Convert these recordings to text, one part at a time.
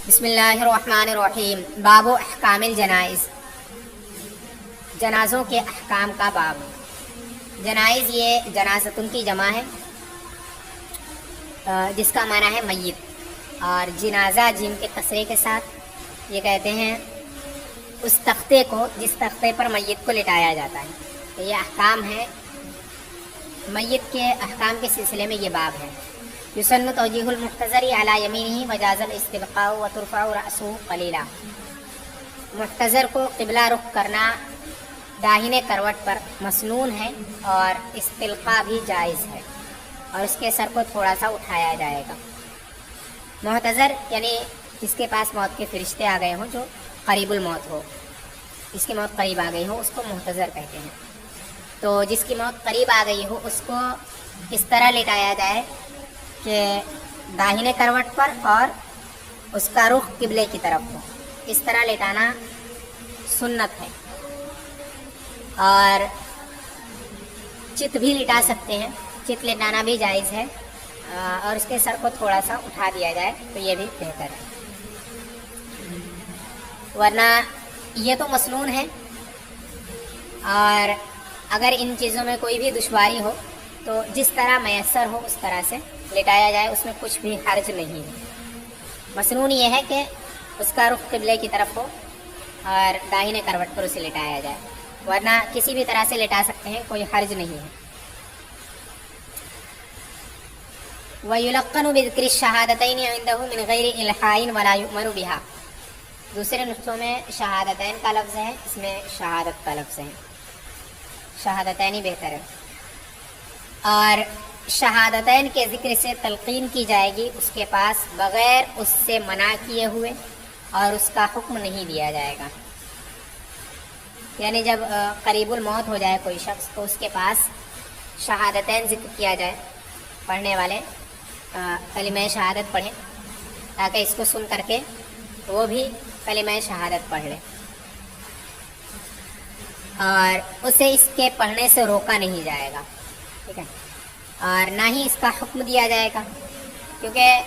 بسم اللہ الرحمن الرحیم۔ باب احکام الجنائز، جنازوں کے احکام کا باب۔ جنائز یہ جنازتن کی جمع ہے جس کا معنی ہے میت، اور جنازہ جیم کے کسرے کے ساتھ یہ کہتے ہیں اس تختے کو جس تختے پر میت کو لٹایا جاتا ہے۔ تو یہ احکام ہے، میت کے احکام کے سلسلے میں یہ باب ہے۔ یسن توجیہ المحتضر علی یمینہ وجاز الاستلقاء وترفع رأسہ قلیلا، محتضر کو قبلہ رخ کرنا داہنے کروٹ پر مسنون ہے، اور استلقاء بھی جائز ہے، اور اس کے سر کو تھوڑا سا اٹھایا جائے گا۔ محتضر یعنی جس کے پاس موت کے فرشتے آ گئے ہوں، جو قریب الموت ہو، جس کی موت قریب آ گئی ہو اس کو محتضر کہتے ہیں۔ تو جس کی موت قریب آ گئی ہو اس کو اس طرح لٹایا جائے کہ داہنے کروٹ پر اور اس کا رخ قبلے کی طرف ہو، اس طرح لٹانا سنت ہے۔ اور چت بھی لٹا سکتے ہیں، چت لٹانا بھی جائز ہے، اور اس کے سر کو تھوڑا سا اٹھا دیا جائے تو یہ بھی بہتر ہے، ورنہ یہ تو مسنون ہے۔ اور اگر ان چیزوں میں کوئی بھی دشواری ہو تو جس طرح میسر ہو اس طرح سے لٹایا جائے، اس میں کچھ بھی حرج نہیں ہے۔ مسنون یہ ہے کہ اس کا رخ قبلے کی طرف ہو اور داہنے کروٹ پر اسے لٹایا جائے، ورنہ کسی بھی طرح سے لٹا سکتے ہیں، کوئی حرج نہیں ہے۔ وَيُلَقَّنُ بِذِكْرِ الشَّهَادَتَيْنِ عِنْدَهُ مِنْ غَيْرِ إِلْحَاءٍ وَلَا يُؤْمَرُ بِهَا، دوسرے نسخوں میں شہادتین کا لفظ ہے، اس میں شہادت کا لفظ ہے، شہادتین بہتر ہے۔ اور شہادتین کے ذکر سے تلقین کی جائے گی اس کے پاس بغیر اس سے منع کیے ہوئے، اور اس کا حکم نہیں دیا جائے گا۔ یعنی جب قریب الموت ہو جائے کوئی شخص تو اس کے پاس شہادتین ذکر کیا جائے، پڑھنے والے کلمہ شہادت پڑھیں تاکہ اس کو سن کر کے وہ بھی کلمہ شہادت پڑھ لے، اور اسے اس کے پڑھنے سے روکا نہیں جائے گا، ٹھیک ہے، اور نہ ہی اس کا حکم دیا جائے گا، کیونکہ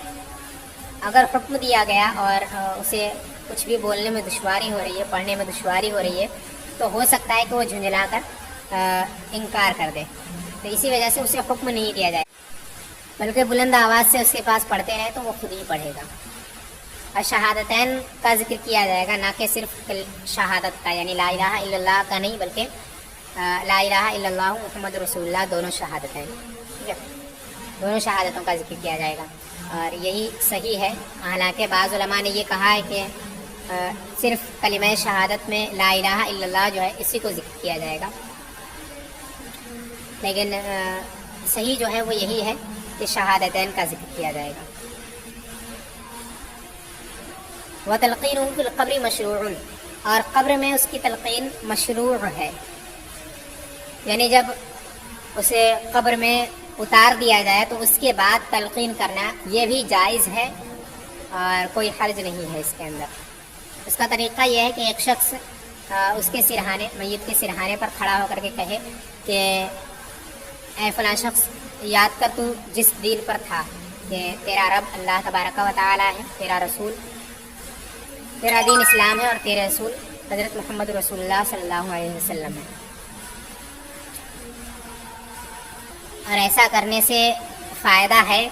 اگر حکم دیا گیا اور اسے کچھ بھی بولنے میں دشواری ہو رہی ہے، پڑھنے میں دشواری ہو رہی ہے، تو ہو سکتا ہے کہ وہ جھنجھلا کر انکار کر دے، تو اسی وجہ سے اسے حکم نہیں دیا جائے، بلکہ بلند آواز سے اس کے پاس پڑھتے رہے تو وہ خود ہی پڑھے گا۔ اور شہادتین کا ذکر کیا جائے گا، نہ کہ صرف شہادت کا، یعنی لا الہ الا اللہ کا نہیں، بلکہ لا الہ الا اللہ محمد رسول اللہ، دونوں شہادتیں، ٹھیک ہے، دونوں شہادتوں کا ذکر کیا جائے گا، اور یہی صحیح ہے۔ حالانکہ بعض علماء نے یہ کہا ہے کہ صرف کلمہ شہادت میں لا الہ الا اللہ جو ہے اسی کو ذکر کیا جائے گا، لیکن صحیح جو ہے وہ یہی ہے کہ شہادتین کا ذکر کیا جائے گا۔ وَتَلْقِينُهُ فِي الْقَبْرِ مَشْرُوعٌ، اور قبر میں اس کی تلقین مشروع ہے، یعنی جب اسے قبر میں اتار دیا جائے تو اس کے بعد تلقین کرنا یہ بھی جائز ہے، اور کوئی حرج نہیں ہے اس کے اندر۔ اس کا طریقہ یہ ہے کہ ایک شخص اس کے سرہانے، میت کے سرہانے پر کھڑا ہو کر کے کہے کہ اے فلاں شخص، یاد کر تو جس دین پر تھا، کہ تیرا رب اللہ تبارک و تعالی ہے، تیرا رسول، تیرا دین اسلام ہے، اور تیرے رسول حضرت محمد رسول اللہ صلی اللہ علیہ وسلم ہے۔ اور ایسا کرنے سے فائدہ ہے،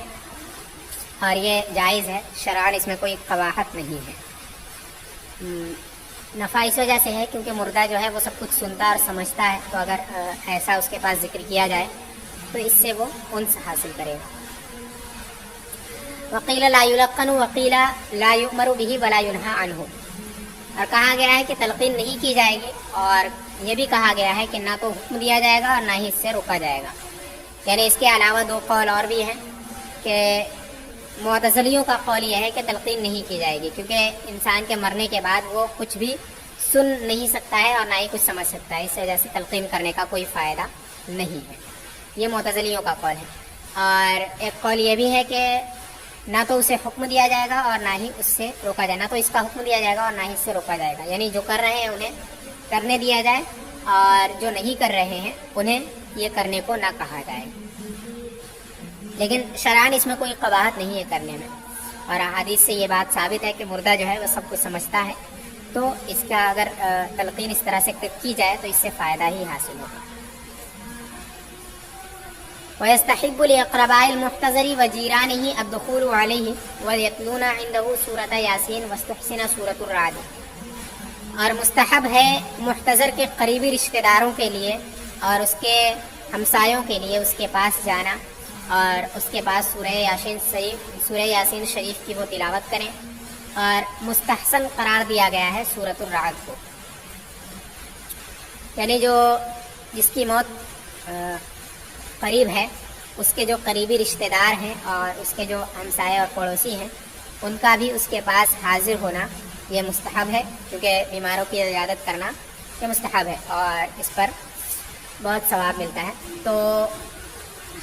اور یہ جائز ہے، شرعاً اس میں کوئی قباحت نہیں ہے۔ نفع اس وجہ سے ہے کیونکہ مردہ جو ہے وہ سب کچھ سنتا اور سمجھتا ہے، تو اگر ایسا اس کے پاس ذکر کیا جائے تو اس سے وہ انس حاصل کرے گا۔ وقیل لا یلقن وقیل لا یؤمر به ولا ینہی عنہ، اور کہا گیا ہے کہ تلقین نہیں کی جائے گی، اور یہ بھی کہا گیا ہے کہ نہ تو حکم دیا جائے گا اور نہ ہی اس سے روکا جائے گا۔ یعنی اس کے علاوہ دو قول اور بھی ہیں، کہ معتزلیوں کا قول یہ ہے کہ تلقین نہیں کی جائے گی، کیونکہ انسان کے مرنے کے بعد وہ کچھ بھی سن نہیں سکتا ہے اور نہ ہی کچھ سمجھ سکتا ہے، اس وجہ سے تلقین کرنے کا کوئی فائدہ نہیں ہے، یہ معتزلیوں کا قول ہے۔ اور ایک قول یہ بھی ہے کہ نہ تو اسے حکم دیا جائے گا اور نہ ہی اس سے روکا جائے، نہ تو اس کا حکم دیا جائے گا اور نہ ہی اس سے روکا جائے گا، یعنی جو کر رہے ہیں انہیں کرنے دیا جائے، اور جو نہیں کر رہے ہیں انہیں یہ کرنے کو نہ کہا جائے، لیکن شرعاً اس میں کوئی قباحت نہیں ہے کرنے میں۔ اور احادیث سے یہ بات ثابت ہے کہ مردہ جو ہے وہ سب کچھ سمجھتا ہے، تو اس کا اگر تلقین اس طرح سے کی جائے تو اس سے فائدہ ہی حاصل ہوگا۔ وَيَسْتَحِبُّ لِأَقْرَبَاءِ الْمُحْتَضَرِ وَجِيرَانِهِ الدُّخُولُ عَلَيْهِ وَيَتْلُونَ عِنْدَهُ سُورَةَ يَاسِينَ وَاسْتُحْسِنَ سُورَةُ الرَّعْدِ، اور مستحب ہے محتضر کے قریبی رشتہ داروں کے لیے اور اس کے ہمسایوں کے لیے اس کے پاس جانا اور اس کے پاس سورہ یاسین شریف کی وہ تلاوت کریں، اور مستحسن قرار دیا گیا ہے سورۃ الرعد کو، یعنی جس کی موت قریب ہے اس کے جو قریبی رشتہ دار ہیں اور اس کے جو ہمسائے اور پڑوسی ہیں ان کا بھی اس کے پاس حاضر ہونا یہ مستحب ہے، کیونکہ بیماروں کی عیادت کرنا یہ مستحب ہے اور اس پر بہت ثواب ملتا ہے۔ تو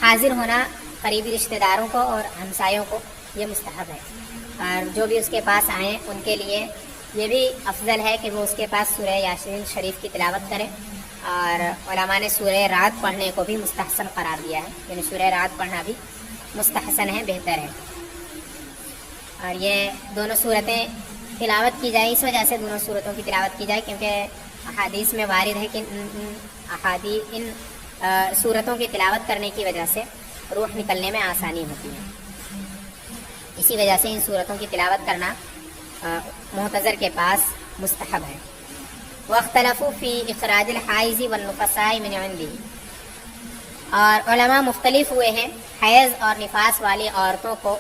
حاضر ہونا قریبی رشتہ داروں کو اور ہمسایوں کو یہ مستحب ہے، اور جو بھی اس کے پاس آئیں ان کے لیے یہ بھی افضل ہے کہ وہ اس کے پاس سورہ یاسین شریف کی تلاوت کریں، اور علماء نے سورہ رعد پڑھنے کو بھی مستحسن قرار دیا ہے، یعنی سورہ رعد پڑھنا بھی مستحسن ہے، بہتر ہے، اور یہ دونوں صورتیں تلاوت کی جائے، اس وجہ سے دونوں صورتوں کی تلاوت کی جائے کیونکہ احادیث میں وارد ہے کہ ان صورتوں کی تلاوت کرنے کی وجہ سے روح نکلنے میں آسانی ہوتی ہے، اسی وجہ سے ان صورتوں کی تلاوت کرنا محتضر کے پاس مستحب ہے۔ واختلفوا فی اخراج الحائض والنفساء من عنده، اور علماء مختلف ہوئے ہیں حیض اور نفاس والی عورتوں کو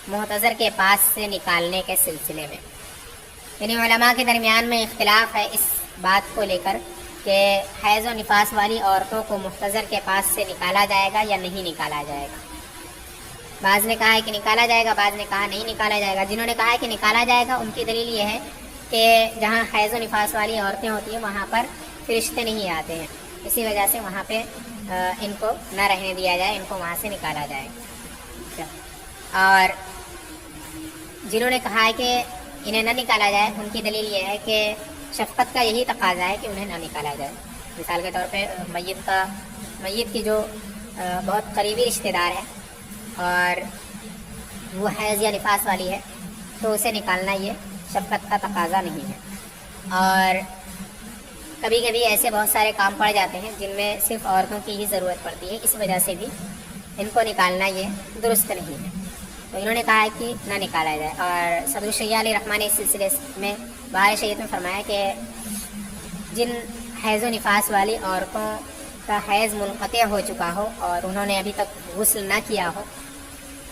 محتضر کے پاس سے نکالنے کے سلسلے میں، یعنی علماء کے درمیان میں اختلاف ہے اس بات کو لے کر کہ حیض و نفاس والی عورتوں کو محتضر کے پاس سے نکالا جائے گا یا نہیں نکالا جائے گا۔ بعض نے کہا ہے کہ نکالا جائے گا، بعض نے کہا نہیں نکالا جائے گا۔ جنہوں نے کہا ہے کہ نکالا جائے گا ان کی دلیل یہ ہے کہ جہاں حیض و نفاس والی عورتیں ہوتی ہیں وہاں پر فرشتے نہیں آتے ہیں، اسی وجہ سے وہاں پہ ان کو نہ رہنے دیا جائے، ان کو وہاں سے نکالا جائے۔ اور جنہوں نے کہا ہے کہ انہیں نہ نکالا جائے ان کی دلیل یہ ہے کہ شفقت کا یہی تقاضا ہے کہ انہیں نہ نکالا جائے۔ مثال کے طور پہ میت کی جو بہت قریبی رشتہ دار ہے اور وہ حیض یا نفاس والی ہے تو اسے نکالنا یہ شفقت کا تقاضا نہیں ہے، اور کبھی کبھی ایسے بہت سارے کام پڑ جاتے ہیں جن میں صرف عورتوں کی ہی ضرورت پڑتی ہے، اس وجہ سے بھی ان کو نکالنا یہ درست نہیں ہے، تو انہوں نے کہا ہے کہ نہ نکالا جائے۔ اور صدر الشیعہ علیہ رحمٰن نے اس سلسلے میں بہار شریعت میں فرمایا کہ جن حیض و نفاس والی عورتوں کا حیض منقطع ہو چکا ہو اور انہوں نے ابھی تک غسل نہ کیا ہو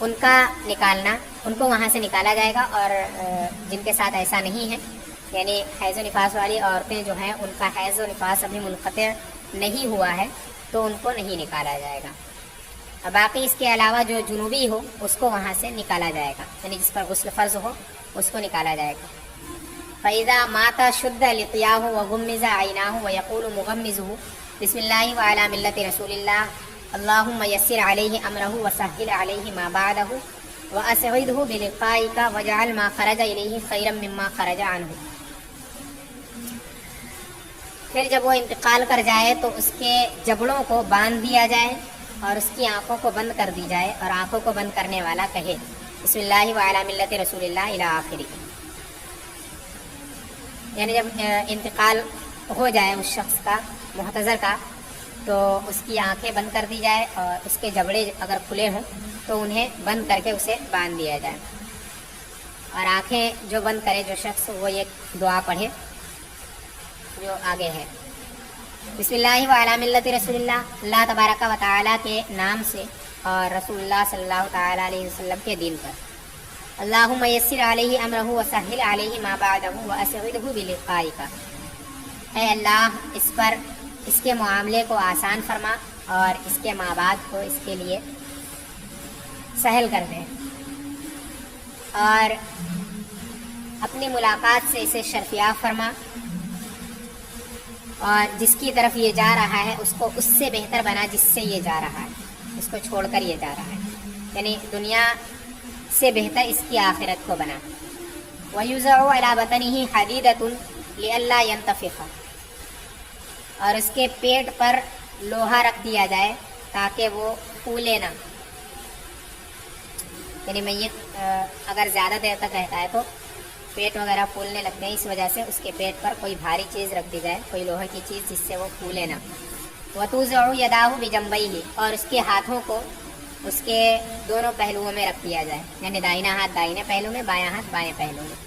ان کا نکالنا، ان کو وہاں سے نکالا جائے گا، اور جن کے ساتھ ایسا نہیں ہے یعنی حیض و نفاس والی عورتیں جو ہیں ان کا حیض و نفاس ابھی منقطع نہیں ہوا ہے تو ان کو نہیں نکالا جائے گا، اور باقی اس کے علاوہ جو جنوبی ہو اس کو وہاں سے نکالا جائے گا، یعنی جس پر غسل فرض ہو اس کو نکالا جائے گا۔ فَإِذَا مَاتَ شُدَّ لِقْيَاهُ وَغُمِّزَ عَيْنَاهُ وَيَقُولُ مُغَمِّزُهُ بِسْمِ اللَّهِ وَعَلَى مِلَّةِ رَسُولِ اللَّهِ اللهم يسر عليه أمره وسهل عليه ما بعده وأسعده بلقائك واجعل ما خرج إليه خيرا مما خرج عنه۔ پھر جب وہ انتقال کر جائے تو اس کے جبڑوں کو باندھ دیا جائے اور اس کی آنکھوں کو بند کر دی جائے، اور آنکھوں کو بند کرنے والا کہے بسم اللہ وعلی ملت رسول اللہ الی آخری، یعنی جب انتقال ہو جائے اس شخص کا محتضر کا تو اس کی آنکھیں بند کر دی جائے، اور اس کے جبڑے اگر کھلے ہوں تو انہیں بند کر کے اسے باندھ دیا جائے، اور آنکھیں جو بند کرے جو شخص وہ یہ دعا پڑھے جو آگے ہے، بسم اللہ وعلی ملت رسول اللہ، اللہ تبارک و تعالیٰ کے نام سے اور رسول اللہ صلی اللہ تعالیٰ علیہ وسلم کے دین پر، اللہم یسر علیہ امرہ وسہل علیہ ما بعدہ واسعدہ بلقائک، اے اللہ اس پر اس کے معاملے کو آسان فرما اور اس کے ماں بعد کو اس کے لیے سہل کر دے، اور اپنی ملاقات سے اسے شرفیاب فرما، اور جس کی طرف یہ جا رہا ہے اس کو اس سے بہتر بنا جس سے یہ جا رہا ہے، اس کو چھوڑ کر یہ جا رہا ہے، یعنی دنیا سے بہتر اس کی آخرت کو بنا۔ وَيُوزَعُ عَلَى بَطَنِهِ حَدِيدَةٌ لِأَلَّا يَنْتَفِخَ، اور اس کے پیٹ پر لوہا رکھ دیا جائے تاکہ وہ پھولے نہ، یعنی میت اگر زیادہ دیر تک رہتا ہے تو پیٹ وغیرہ پھولنے لگتے ہیں، اس وجہ سے اس کے پیٹ پر کوئی بھاری چیز رکھ دی جائے، کوئی لوہے کی چیز جس سے وہ پھولے نہ۔ وَتُوضَعُ يَدَاهُ بِجَنبَيْهِ، اور اس کے ہاتھوں کو اس کے دونوں پہلوؤں میں رکھ دیا جائے، یعنی دائنا ہاتھ دائنے پہلو میں، بایاں ہاتھ بائیں پہلو میں۔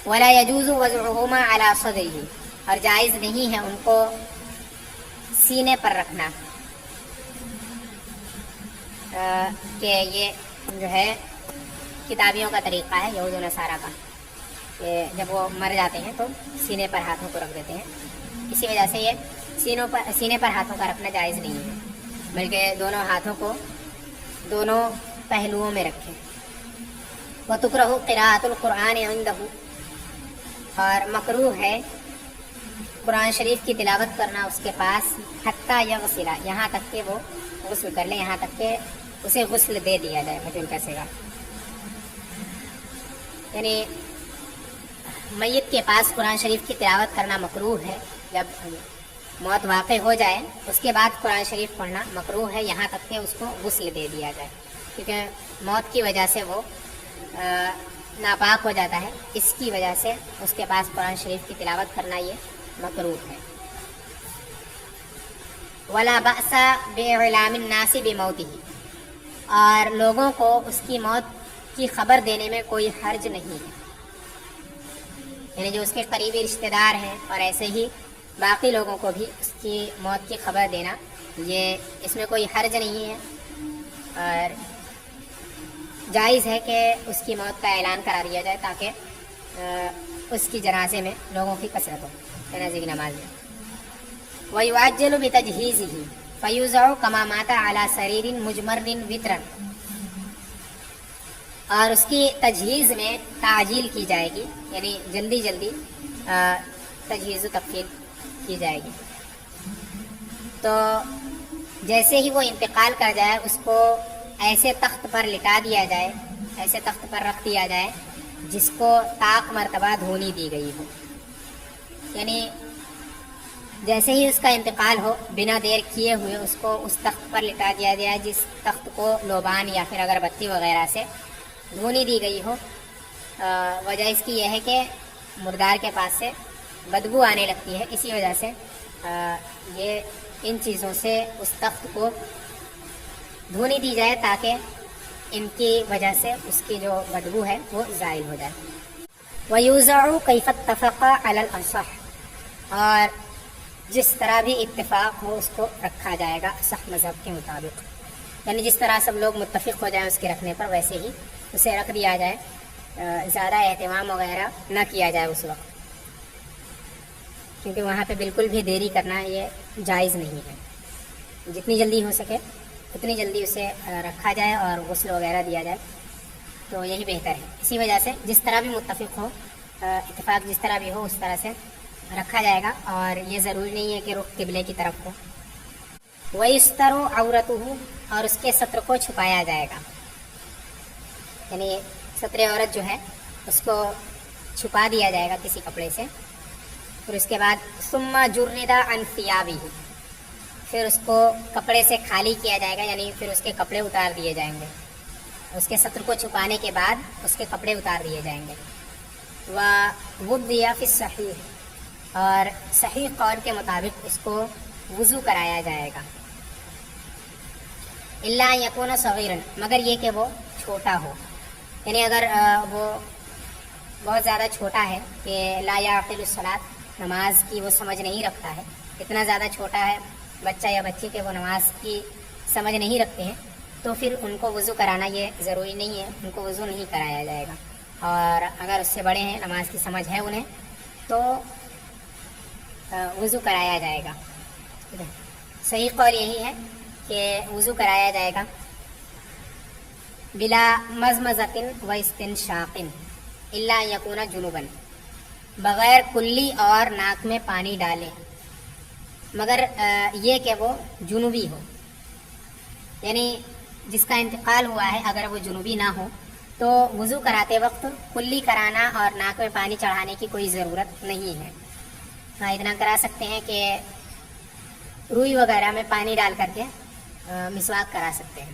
وَلَا يَجُوزُ وَضْعُهُمَا عَلَى صَدْرِهِ، اور جائز نہیں ہے ان کو سینے پر رکھنا، کہ یہ جو ہے کتابیوں کا طریقہ ہے یہود و نصارہ کا، کہ جب وہ مر جاتے ہیں تو سینے پر ہاتھوں کو رکھ دیتے ہیں، اسی وجہ سے یہ سینے پر ہاتھوں کا رکھنا جائز نہیں ہے، بلکہ دونوں ہاتھوں کو دونوں پہلوؤں میں رکھیں۔ وَتُكْرَهُ قِرَاءَةُ الْقُرْآنِ عِنْدَهُ، اور مکروہ ہے قرآن شریف کی تلاوت کرنا اس کے پاس، حتیٰ یغسل، یہاں تک کہ وہ غسل کر لیں، یہاں تک کہ اسے غسل دے دیا جائے، مجھول کا صیغہ، یعنی میت کے پاس قرآن شریف کی تلاوت کرنا مکروہ ہے، جب موت واقع ہو جائے اس کے بعد قرآن شریف پڑھنا مکروہ ہے، یہاں تک کہ اس کو غسل دے دیا جائے، کیونکہ موت کی وجہ سے وہ ناپاک ہو جاتا ہے، اس کی وجہ سے اس کے پاس قرآن شریف کی تلاوت کرنا یہ مکروہ ہے۔ وَلَا بَأْسَ بِإِعْلَامِ النَّاسِ بِمَوْتِهِ، اور لوگوں کو اس کی موت کی خبر دینے میں کوئی حرج نہیں ہے، یعنی جو اس کے قریبی رشتہ دار ہیں اور ایسے ہی باقی لوگوں کو بھی اس کی موت کی خبر دینا، یہ اس میں کوئی حرج نہیں ہے، اور جائز ہے کہ اس کی موت کا اعلان کرا دیا جائے تاکہ اس کی جنازے میں لوگوں کی کثرت ہو، جنازے کی نماز میں۔ وَيُعَجَّلُ بِتَجْهِيزِهِ فَيُوزَعُ كَمَا مَاتَ عَلَى سَرِيرٍ مُجْمَرٍ وِتْرًا، اور اس کی تجہیز میں تعجیل کی جائے گی، یعنی جلدی جلدی تجہیز و تکفین کی جائے گی، تو جیسے ہی وہ انتقال کر جائے اس کو ایسے تخت پر لٹا دیا جائے، ایسے تخت پر رکھ دیا جائے جس کو طاق مرتبہ دھونی دی گئی ہو، یعنی جیسے ہی اس کا انتقال ہو بنا دیر کیے ہوئے اس کو اس تخت پر لٹا دیا جائے جس تخت کو لوبان یا پھر اگربتی وغیرہ سے دھونی دی گئی ہو۔ وجہ اس کی یہ ہے کہ مردار کے پاس سے بدبو آنے لگتی ہے، اسی وجہ سے یہ ان چیزوں سے اس تخت کو دھونی دی جائے تاکہ ان کی وجہ سے اس کی جو بدبو ہے وہ زائل ہو جائے۔ وَيُوزَعُ كَيْفَ اتَّفَقَ عَلَى الْأَصَحِّ، اور جس طرح بھی اتفاق ہو اس کو رکھا جائے گا صح مذہب کے مطابق، یعنی جس طرح سب لوگ متفق ہو جائیں اس کے رکھنے پر ویسے ہی اسے رکھ دیا جائے، زیادہ اہتمام وغیرہ نہ کیا جائے اس وقت، کیونکہ وہاں پہ بالکل بھی دیری کرنا یہ جائز نہیں ہے، جتنی جلدی ہو سکے اتنی جلدی اسے رکھا جائے اور غسل وغیرہ دیا جائے تو یہی بہتر ہے۔ اسی وجہ سے جس طرح بھی متفق ہو، اتفاق جس طرح بھی ہو اس طرح سے رکھا جائے گا، اور یہ ضروری نہیں ہے کہ رخ قبلے کی طرف ہو۔ وَيُسْتَرُ عَوْرَتُهُ، اور اس کے ستر کو چھپایا جائے گا، یعنی ستر عورت جو ہے اس کو چھپا دیا جائے گا کسی کپڑے سے، پھر اس کے بعد ثُمَّ جُرِّدَ عَنْ ثِيَابِهِ، پھر اس کو کپڑے سے خالی کیا جائے گا، یعنی پھر اس کے کپڑے اتار دیے جائیں گے، اس کے ستر کو چھپانے کے بعد اس کے کپڑے اتار دیے جائیں گے۔ وَوُضِّئَ فِي الصَّحِيحِ، اور صحیح قول کے مطابق اس کو وضو کرایا جائے گا، الا ان یکون صغیرا، مگر یہ کہ وہ چھوٹا ہو، یعنی اگر وہ بہت زیادہ چھوٹا ہے کہ لا یعقل الصلاۃ، نماز کی وہ سمجھ نہیں رکھتا ہے، اتنا زیادہ چھوٹا ہے بچہ یا بچی کہ وہ نماز کی سمجھ نہیں رکھتے ہیں، تو پھر ان کو وضو کرانا یہ ضروری نہیں ہے، ان کو وضو نہیں کرایا جائے گا، اور اگر اس سے بڑے ہیں نماز کی سمجھ ہے انہیں تو وضو کرایا جائے گا۔ صحیح قول یہی ہے کہ وضو کرایا جائے گا بلا مزمزۃ و استنشاق الا ان یکون جنبا، بغیر کلی اور ناک میں پانی ڈالے، مگر یہ کہ وہ جنوبی ہو، یعنی جس کا انتقال ہوا ہے اگر وہ جنوبی نہ ہو تو وضو کراتے وقت کلی کرانا اور ناک میں پانی چڑھانے کی کوئی ضرورت نہیں ہے، ہاں اتنا کرا سکتے ہیں کہ روئی وغیرہ میں پانی ڈال کر کے مسواک کرا سکتے ہیں،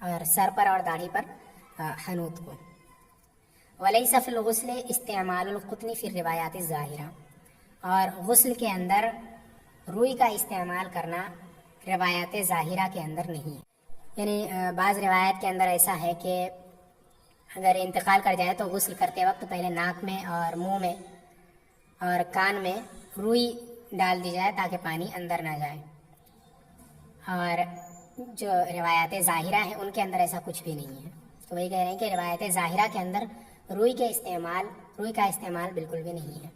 اور سر پر اور داڑھی پر حنوط کو. ولیس فی الغسل استعمال القطن فی الروایات الظاہرہ، اور غسل کے اندر روئی کا استعمال کرنا روایات ظاہرہ کے اندر نہیں ہے. یعنی بعض روایت کے اندر ایسا ہے کہ اگر انتقال کر جائے تو غسل کرتے وقت پہلے ناک میں اور منہ میں اور کان میں روئی ڈال دی جائے تاکہ پانی اندر نہ جائے. اور جو روایات ظاہرہ ہیں ان کے اندر ایسا کچھ بھی نہیں ہے. تو وہی کہہ رہے ہیں کہ روایات ظاہرہ کے اندر روئی کا استعمال بالکل بھی نہیں ہے.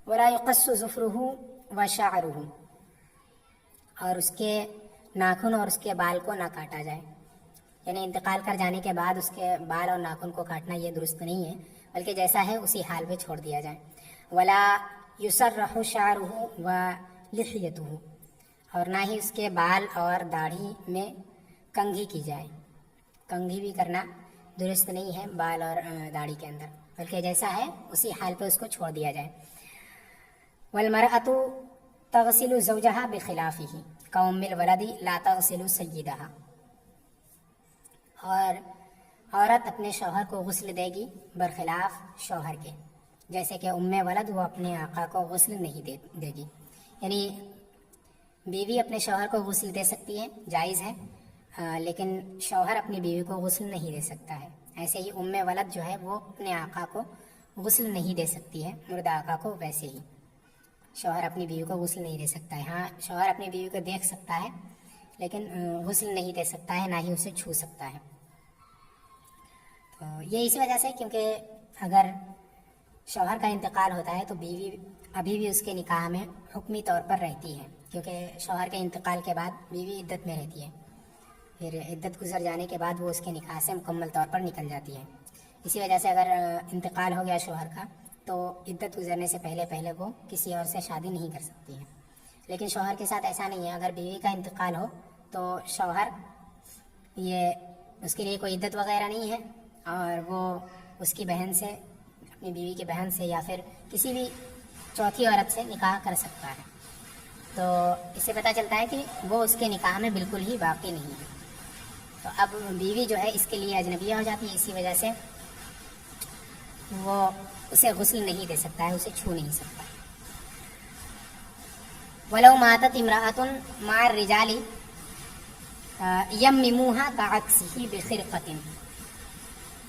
ولا یقص ظفرہ وشعرہ، اور اس کے ناخن اور اس کے بال کو نہ کاٹا جائے. یعنی انتقال کر جانے کے بعد اس کے بال اور ناخن کو کاٹنا یہ درست نہیں ہے، بلکہ جیسا ہے اسی حال پہ چھوڑ دیا جائے. ولا یسرح شعرہ ولحیتہ، اور نہ ہی اس کے بال اور داڑھی میں کنگھی کی جائے. کنگھی بھی کرنا درست نہیں ہے بال اور داڑھی کے اندر، بلکہ جیسا ہے اسی حال پہ اس کو چھوڑ دیا جائے. والمرأۃ تغسل زوجها بخلافہ کام الولد لا تغسل سیدہا، اور عورت اپنے شوہر کو غسل دے گی برخلاف شوہر کے، جیسے کہ ام ولد وہ اپنے آقا کو غسل نہیں دے گی. یعنی بیوی اپنے شوہر کو غسل دے سکتی ہے، جائز ہے، لیکن شوہر اپنی بیوی کو غسل نہیں دے سکتا ہے. ایسے ہی ام ولد جو ہے وہ اپنے آقا کو غسل نہیں دے سکتی ہے، مردہ آقا کو. ویسے ہی شوہر اپنی بیوی کو غسل نہیں دے سکتا ہے. ہاں شوہر اپنی بیوی کو دیکھ سکتا ہے لیکن غسل نہیں دے سکتا ہے، نہ ہی اسے چھو سکتا ہے. تو یہ اسی وجہ سے کیونکہ اگر شوہر کا انتقال ہوتا ہے تو بیوی ابھی بھی اس کے نکاح میں حکمی طور پر رہتی ہے، کیونکہ شوہر کے انتقال کے بعد بیوی عدت میں رہتی ہے. پھر عدت گزر جانے کے بعد وہ اس کے نکاح سے مکمل طور پر نکل جاتی ہے. اسی وجہ سے اگر انتقال ہو گیا شوہر کا تو عدت گزرنے سے پہلے وہ کسی اور سے شادی نہیں کر سکتی ہے. لیکن شوہر کے ساتھ ایسا نہیں ہے. اگر بیوی کا انتقال ہو تو شوہر اس کے لیے کوئی عدت وغیرہ نہیں ہے، اور وہ اس کی بہن سے، اپنی بیوی کی بہن سے یا پھر کسی بھی چوتھی عورت سے نکاح کر سکتا ہے. تو اس سے پتہ چلتا ہے کہ وہ اس کے نکاح میں بالکل ہی باقی نہیں ہے. تو اب بیوی جو ہے اس کے لیے اجنبیہ ہو جاتی ہے، اسی وجہ سے وہ اسے غسل نہیں دے سکتا ہے، اسے چھو نہیں سکتا. وَلَوْ مَاتَتْ امْرَأَةٌ مَعَ الرِّجَالِ يَمِّمُوهَا كَعَكْسِهِ بِخِرْقَةٍ،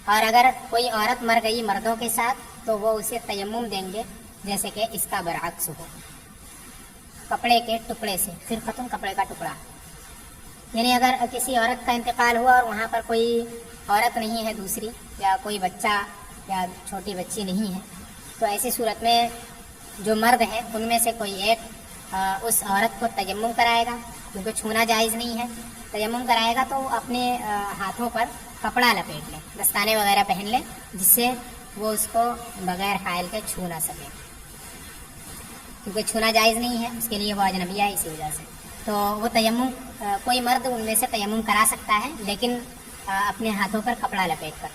اور اگر کوئی عورت مر گئی مردوں کے ساتھ تو وہ اسے تیمم دیں گے جیسے کہ اس کا برعکس ہو، کپڑے کے ٹکڑے سے. خرقتن کپڑے کا ٹکڑا. یعنی اگر کسی عورت کا انتقال ہوا اور وہاں پر کوئی عورت نہیں ہے دوسری، یا کوئی بچہ یا چھوٹی بچی نہیں ہے، تو ایسی صورت میں جو مرد ہیں ان میں سے کوئی ایک اس عورت کو تیمم کرائے گا، کیونکہ چھونا جائز نہیں ہے. تیمم کرائے گا تو اپنے ہاتھوں پر کپڑا لپیٹ لے، دستانے وغیرہ پہن لے، جس سے وہ اس کو بغیر حائل کے چھو نہ سکے، کیونکہ چھونا جائز نہیں ہے اس کے لیے، وہ اجنبیہ ہے اسی وجہ سے. تو وہ تیمم کوئی مرد ان میں سے تیمم کرا سکتا ہے، لیکن اپنے ہاتھوں پر کپڑا لپیٹ کر.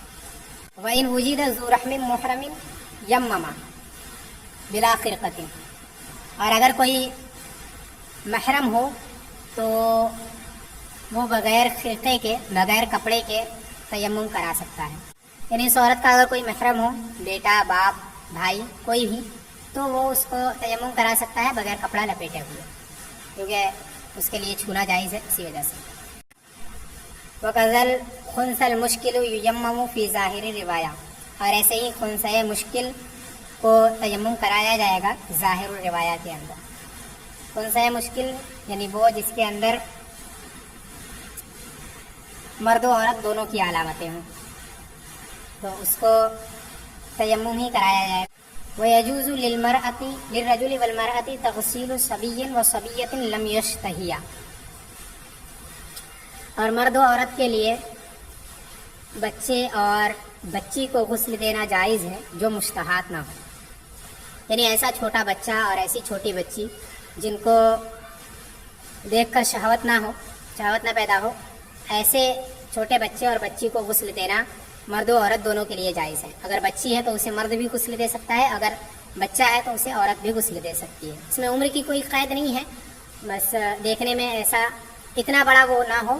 وَإِنْ وُجِدَ ذُو رَحْمٍ مُحْرَمٍ يَمَّمَ بِلَا خِرْقَةٍ، اور اگر کوئی محرم ہو تو وہ بغیر خرقے کے، بغیر کپڑے کے تیمم کرا سکتا ہے. یعنی اس عورت کا اگر کوئی محرم ہو، بیٹا، باپ، بھائی، کوئی بھی، تو وہ اس کو تیمم کرا سکتا ہے بغیر کپڑا لپیٹے ہوئے، کیونکہ اس کے لیے چھونا جائز ہے اسی وجہ سے. وَقَذَلْ خُنْثَ الْمُشْكِلُ يُيَمَّمُ فِي ظَاهِرِ الرِّوَایَةِ، اور ایسے ہی خنثہ مشکل کو تیمم کرایا جائے گا ظاہر الروایہ کے اندر. خنثہ مشکل یعنی وہ جس کے اندر مرد و عورت دونوں کی علامتیں ہوں، تو اس کو تیمم ہی کرایا جائے. وَيَجُوزُ لِلرَّجُلِ وَالْمَرْأَةِ تَغْسِيلُ صَبِيٍّ وَصَبِيَّةٍ لَمْ يَشْتَهِيَا، اور مرد و عورت کے لیے بچے اور بچی کو غسل دینا جائز ہے جو مشتہات نہ ہو. یعنی ایسا چھوٹا بچہ اور ایسی چھوٹی بچی جن کو دیکھ کر شہوت نہ پیدا ہو، ایسے چھوٹے بچے اور بچی کو غسل دینا مرد و عورت دونوں کے لیے جائز ہے. اگر بچی ہے تو اسے مرد بھی غسل دے سکتا ہے، اگر بچہ ہے تو اسے عورت بھی غسل دے سکتی ہے. اس میں عمر کی کوئی قید نہیں ہے، بس دیکھنے میں ایسا اتنا بڑا وہ نہ ہو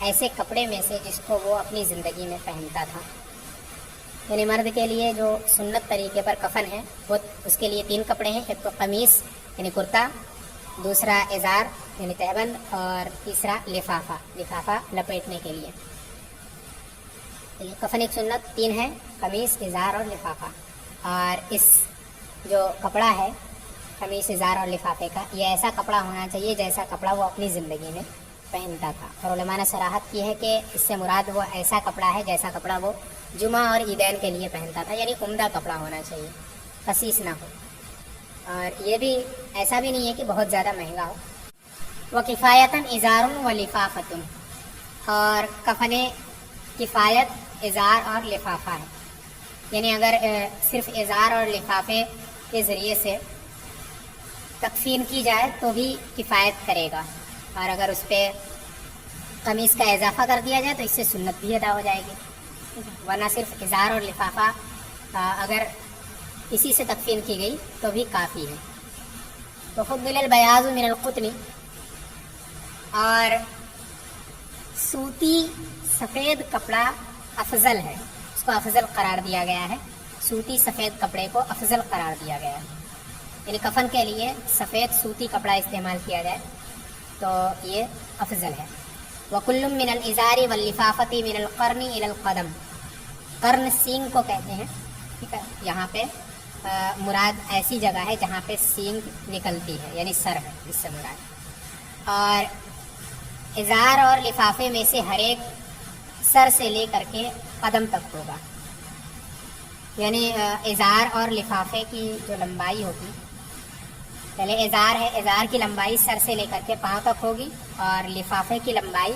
ایسے کپڑے میں سے جس کو وہ اپنی زندگی میں پہنتا تھا. یعنی مرد کے لیے جو سنت طریقے پر کفن ہے وہ اس کے لیے 3 کپڑے ہیں. ایک تو قمیص یعنی کرتا، دوسرا ازار یعنی تہبند، اور تیسرا لفافہ لپیٹنے کے لیے. کفن ایک سنت 3 ہے، قمیص، ازار اور لفافہ. اور اس جو کپڑا ہے قمیص، ازار اور لفافے کا، یہ ایسا کپڑا ہونا چاہیے جیسا کپڑا وہ اپنی زندگی میں پہنتا تھا. اور علماء نے صراحت کی ہے کہ اس سے مراد وہ ایسا کپڑا ہے جیسا کپڑا وہ جمعہ اور عیدین کے لیے پہنتا تھا، یعنی عمدہ کپڑا ہونا چاہیے، خسیس نہ ہو. اور یہ بھی ایسا بھی نہیں ہے کہ بہت زیادہ مہنگا ہو. وَكِفَایَةً إِزَارٌ وَلِفَافَةٌ، اور کفن کفایت ازار اور لفافہ ہے. یعنی اگر صرف ازار اور لفافے کے ذریعے سے تکفین کی جائے تو بھی کفایت کرے گا، اور اگر اس پہ قمیص کا اضافہ کر دیا جائے تو اس سے سنت بھی ادا ہو جائے گی. ورنہ صرف ازار اور لفافہ اگر اسی سے تکفین کی گئی تو بھی کافی ہے. وَفُضِّلَ الْبَيَاضُ مِنَ الْقُطْنِ، اور سوتی سفید کپڑا افضل ہے، اس کو افضل قرار دیا گیا ہے. سوتی سفید کپڑے کو افضل قرار دیا گیا ہے. یعنی کفن کے لیے سفید سوتی کپڑا استعمال کیا جائے تو یہ افضل ہے. وَكُلٌّ مِّنَ الْإِزَارِ وَاللِّفَافَةِ مِنَ الْقَرْنِ إِلَى الْقَدَمِ، قرن سینگ کو کہتے ہیں. ٹھیک ہے، یہاں پہ مراد ایسی جگہ ہے جہاں پہ سینگ نکلتی ہے، یعنی سر ہے اس سے مراد. اور ازار اور لفافے میں سے ہر ایک سر سے لے کر کے قدم تک ہوگا. یعنی ازار اور لفافے کی جو لمبائی ہوگی، پہلے ازار ہے، ازار کی لمبائی سر سے لے کر کے پاؤں تک ہوگی، اور لفافے کی لمبائی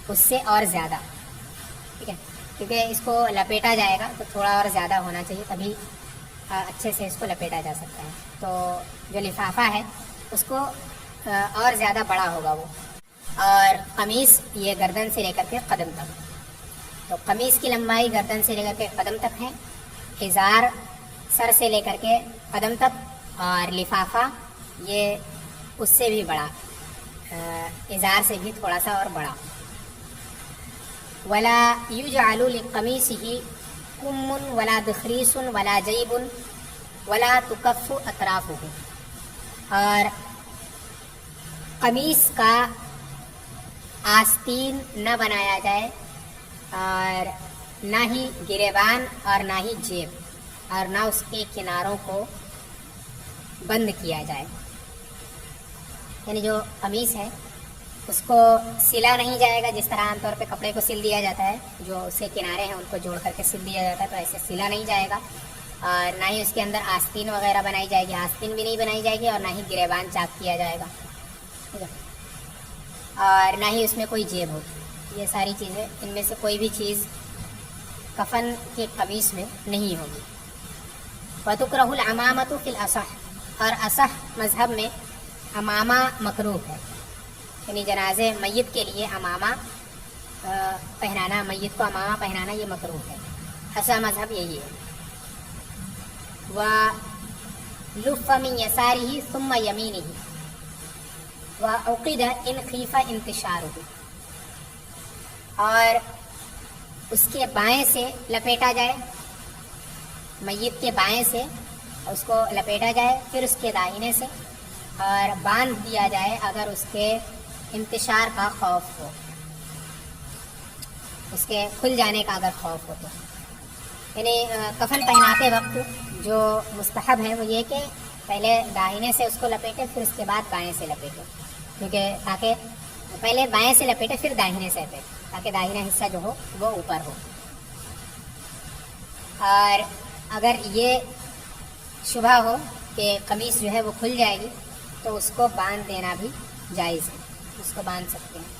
اس سے اور زیادہ. ٹھیک ہے، کیونکہ اس کو لپیٹا جائے گا تو تھوڑا اور زیادہ ہونا چاہیے، تبھی اچھے سے اس کو لپیٹا جا سکتا ہے. تو جو لفافہ ہے اس کو اور زیادہ بڑا ہوگا وہ. اور قمیص یہ گردن سے لے کر کے قدم تک. تو قمیص کی لمبائی گردن سے لے کر کے قدم تک ہے، ازار سر سے لے کر کے قدم تک، اور لفافہ یہ اس سے بھی بڑا، ازار سے بھی تھوڑا سا اور بڑا. وَلَا يُجْعَلُ لِقَمِيصِهِ كُمٌّ وَلَا دِخْرِيسٌ وَلَا جَيْبٌ وَلَا تُكَفُّ أَطْرَافُهُ، اور قمیص کا آستین نہ بنایا جائے، اور نہ ہی گریبان اور نہ ہی جیب، اور نہ اس کے کناروں کو بند کیا جائے. یعنی جو قمیص ہے اس کو سلا نہیں جائے گا، جس طرح عام طور پہ کپڑے کو سل دیا جاتا ہے، جو اس کے کنارے ہیں ان کو جوڑ کر کے سل دیا جاتا ہے، تو ایسے سلا نہیں جائے گا. اور نہ ہی اس کے اندر آستین وغیرہ بنائی جائے گی، آستین بھی نہیں بنائی جائے گی، اور نہ ہی گریبان چاک کیا جائے گا. ٹھیک ہے، اور نہ ہی اس میں کوئی جیب ہوگی. یہ ساری چیزیں، ان میں سے کوئی بھی چیز کفن کے قمیص میں نہیں ہوگی. وَتُكْرَهُ الْعَمَامَةُ فِي الْأَصَحِّ، اور اصح مذہب میں عمامہ مکروہ ہے. یعنی جنازے میت کے لیے عمامہ پہنانا، میت کو عمامہ پہنانا یہ مکروہ ہے. اصح مذہب یہی ہے. وَلُفَّ مِن يَسَارِهِ ثُمَّ يَمِينِهِ وَعُقِدَ إِنْ خِيفَ انتشارُهُ، اور اس کے بائیں سے لپیٹا جائے، میت کے بائیں سے اس کو لپیٹا جائے، پھر اس کے داہنے سے، اور باندھ دیا جائے اگر اس کے انتشار کا خوف ہو، اس کے کھل جانے کا اگر خوف ہو تو. یعنی کفن پہناتے وقت جو مستحب ہے وہ یہ کہ پہلے داہنے سے اس کو لپیٹے، پھر اس کے بعد بائیں سے لپیٹے، کیونکہ تاکہ پہلے بائیں سے لپیٹے پھر داہنے سے لپیٹے، تاکہ داہنا حصہ جو ہو وہ اوپر ہو. اور اگر یہ شبہ ہو کہ قمیص جو ہے وہ کھل جائے گی تو اس کو باندھ دینا بھی جائز ہے، اس کو باندھ سکتے ہیں.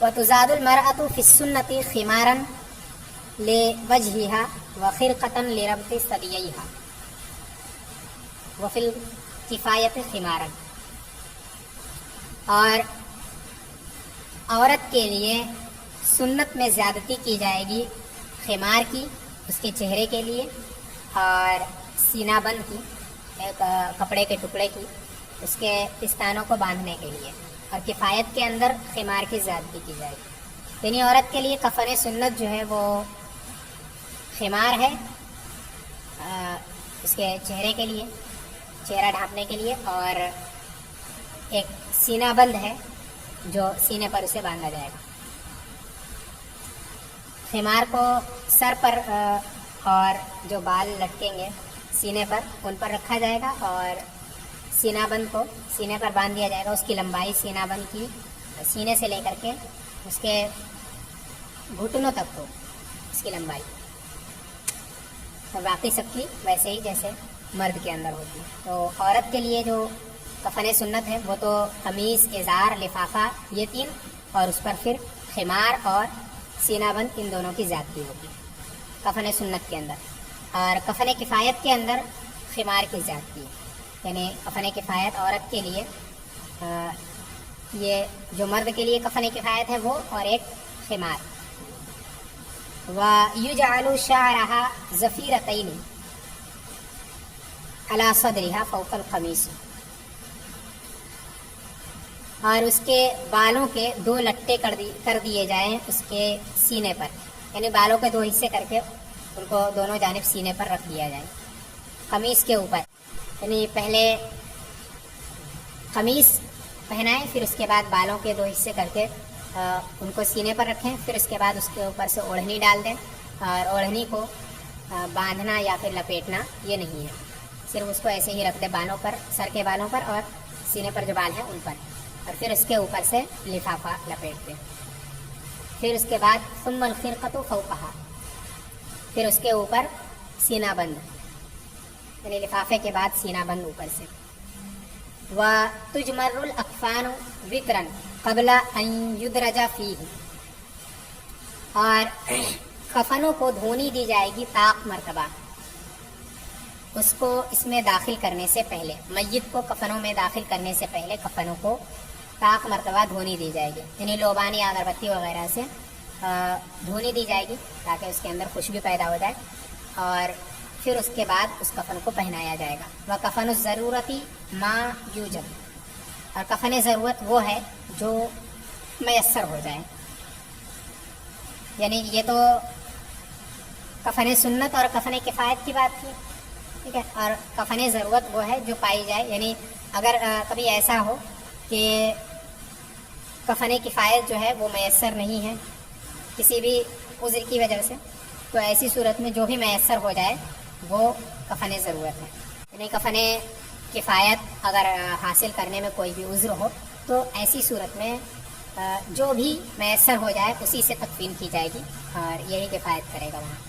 وَتُزَادُ الْمَرْأَةُ فِي السُّنَّةِ خِمَارًا لِوَجْهِهَا وَخِرْقَةً لِرَبْطِ ثَدِيَيْهَا وَفِي الْكِفَایَةِ خِمَارًا، اور عورت کے لیے سنت میں زیادتی کی جائے گی خمار کی، اس کے چہرے کے لیے، اور سینہ بند کی، ایک کپڑے کے ٹکڑے کی، اس کے پستانوں کو باندھنے کے لیے. اور کفایت کے اندر خمار کی زیادتی کی جائے گی. یعنی عورت کے لیے کفن سنت جو ہے وہ خمار ہے اس کے چہرے کے لیے، چہرہ ڈھانپنے کے لیے، اور ایک سینہ بند ہے جو سینے پر اسے باندھا جائے گا. خمار کو سر پر اور جو بال لٹکیں گے سینے پر ان پر رکھا جائے گا، اور سینہ بند کو سینے پر باندھ دیا جائے گا. اس کی لمبائی سینہ بند کی سینے سے لے کر کے اس کے گھٹنوں تک ہو اس کی لمبائی، اور باقی سب کی ویسے ہی جیسے مرد کے اندر ہوتی ہے. تو عورت کے لیے جو کفن سنت ہے وہ تو قمیص، ازار، لفافہ، یہ تین، اور اس پر پھر خمار اور سینہ بند، ان دونوں کی زیادتی ہوگی کفن سنت کے اندر. اور کفن کفایت کے اندر خمار کی زیادتی ہے. یعنی کفن کفایت عورت کے لیے یہ جو مرد کے لیے کفن کفایت ہے وہ، اور ایک خمار. وَيُجْعَلُ شَعْرَهَا زَفِيرَتَيْنِ عَلَى صَدْرِهَا فَوْقَ الْقَمِيصِ، اور اس کے بالوں کے 2 لٹے کر دیے جائیں اس کے سینے پر. یعنی بالوں کے 2 حصے کر کے ان کو دونوں جانب سینے پر رکھ دیا جائے قمیص کے اوپر. یعنی پہلے قمیص پہنائیں، پھر اس کے بعد بالوں کے 2 حصے کر کے ان کو سینے پر رکھیں، پھر اس کے بعد اس کے اوپر سے اوڑھنی ڈال دیں. اور اوڑھنی کو باندھنا یا پھر لپیٹنا یہ نہیں ہے، صرف اس کو ایسے ہی رکھ دیں بالوں پر، سر کے بالوں پر اور سینے پر جو بال ہیں ان پر، اور پھر اس کے اوپر سے لفافہ لپیٹ دیں. پھر اس کے بعد ثم الخرقۃ فوقها، پھر اس کے اوپر سینہ بند، یعنی لفافے کے بعد سینہ بند اوپر سے. وَتُجْمَرُّ الْأَكْفَانُ وِتْرًا قَبْلَ أَن يُدْرَجَ فِيهِ، اور کفنوں کو دھونی دی جائے گی طاق مرتبہ اس کو اس میں داخل کرنے سے پہلے. میت کو کفنوں میں داخل کرنے سے پہلے کفنوں کو طاق مرتبہ دھونی دی جائے گی. یعنی لوبانی، اگربتی وغیرہ سے دھونی دی جائے گی تاکہ اس کے اندر خوشبو پیدا ہو جائے، اور پھر اس کے بعد اس کفن کو پہنایا جائے گا. وَكَفَنُ الضَّرُورَةِ مَا يُوجَدُ، اور کفن ضرورت وہ ہے جو میسر ہو جائے. یعنی یہ تو کفن سنت اور کفن کفایت کی بات تھی، ٹھیک ہے. اور کفن ضرورت وہ ہے جو پائی جائے. یعنی اگر کبھی ایسا ہو کہ کفن کفایت جو ہے وہ میسر نہیں ہے کسی بھی عذر کی وجہ سے، تو ایسی صورت میں جو بھی میسر ہو جائے وہ کفن ضرورت ہے. یعنی کفن کفایت اگر حاصل کرنے میں کوئی بھی عذر ہو تو ایسی صورت میں جو بھی میسر ہو جائے اسی سے تکفین کی جائے گی، اور یہی کفایت کرے گا وہاں.